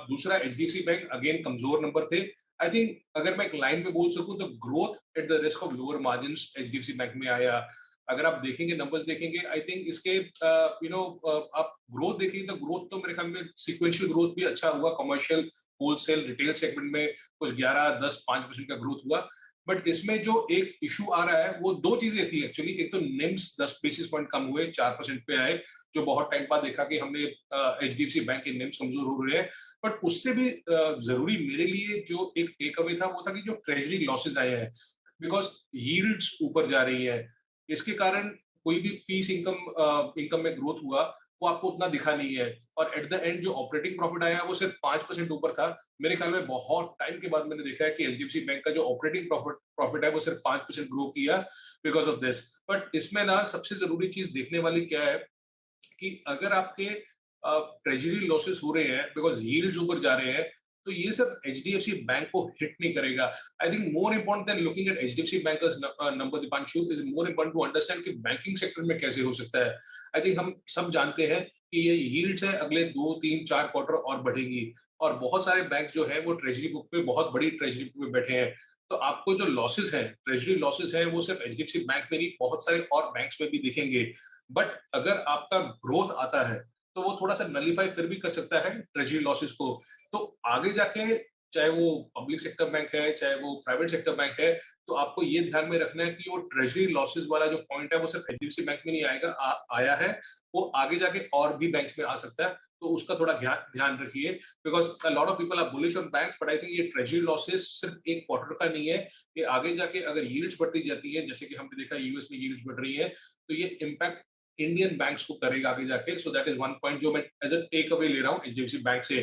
दूसरा HDFC bank again कमजोर number थे। आई थिंक अगर मैं एक लाइन में बोल सकूं तो growth at the risk of lower margin HDFC bank में आया। अगर आप देखेंगे नंबर्स देखेंगे आई थिंक इसके आप ग्रोथ देखेंगे तो ग्रोथ तो मेरे ख्याल में सिक्वेंशियल ग्रोथ भी अच्छा हुआ। कमर्शियल होलसेल रिटेल सेगमेंट में कुछ 11, 10, 5% का ग्रोथ हुआ। बट इसमें जो एक इशू आ रहा है वो दो चीजें थी एक्चुअली। एक तो निम्स 10 बेसिस पॉइंट कम हुए, 4% पे आए, जो बहुत टाइम बाद देखा कि हमने एचडीएफसी बैंक के निम्स कमजोर हो रहे हैं। बट उससे भी जरूरी मेरे लिए जो एक टेक अवे था वो था कि जो ट्रेजरी लॉसेस आए हैं, बिकॉज यील्ड्स ऊपर जा रही है, इसके कारण कोई भी फीस इनकम में ग्रोथ हुआ वो आपको उतना दिखा नहीं है। और एट द एंड जो ऑपरेटिंग प्रॉफिट आया वो सिर्फ 5% ऊपर था। मेरे ख्याल में बहुत टाइम के बाद मैंने देखा है कि एचडीएफसी बैंक का जो ऑपरेटिंग प्रॉफिट है वो सिर्फ 5% ग्रो किया बिकॉज ऑफ दिस। बट इसमें ना सबसे जरूरी चीज देखने वाली क्या है कि अगर आपके ट्रेजरी लॉसेस हो रहे हैं बिकॉज यील्ड्स ऊपर जा रहे हैं, तो ये सब एचडीएफसी बैंक को हिट नहीं करेगा। I think more important than looking at HDFC bank number, Deepanshu, is more important to understand कि बैंकिंग सेक्टर में कैसे हो सकता है। आई थिंक हम सब जानते हैं कि ये यील्ड्स है अगले 2, 3, 4 क्वार्टर और बढ़ेगी। और बहुत सारे बैंक जो है वो ट्रेजरी बुक पे, बहुत बड़ी ट्रेजरी बुक पे बैठे हैं। तो आपको जो लॉसेस हैं, ट्रेजरी लॉसेस हैं, वो सिर्फ एचडीएफसी बैंक में नहीं, बहुत सारे और बैंक्स में भी दिखेंगे। बट अगर आपका ग्रोथ आता है तो वो थोड़ा सा नलीफाई फिर भी कर सकता है ट्रेजरी लॉसेस को। तो आगे जाके चाहे वो पब्लिक सेक्टर बैंक है चाहे वो प्राइवेट सेक्टर बैंक है, तो आपको ये ध्यान में रखना है कि वो ट्रेजरी लॉसेस वाला जो पॉइंट है वो सिर्फ एचडीएफसी बैंक में नहीं आया है, वो आगे जाके और भी बैंक्स में आ सकता है। तो उसका थोड़ा ध्यान रखिए, because a lot of people are bullish on banks, but I think ये ट्रेजरी लॉसेस सिर्फ एक क्वार्टर का नहीं है। ये आगे जाके अगर यील्ड्स बढ़ती जाती है, जैसे कि हमने देखा यूएस में यील्ड्स बढ़ रही है, तो ये इम्पैक्ट इंडियन बैंक्स को करेगा आगे जाके। So that is one point जो मैं एज अ टेक अवे ले रहा हूँ एचडीएफसी बैंक से।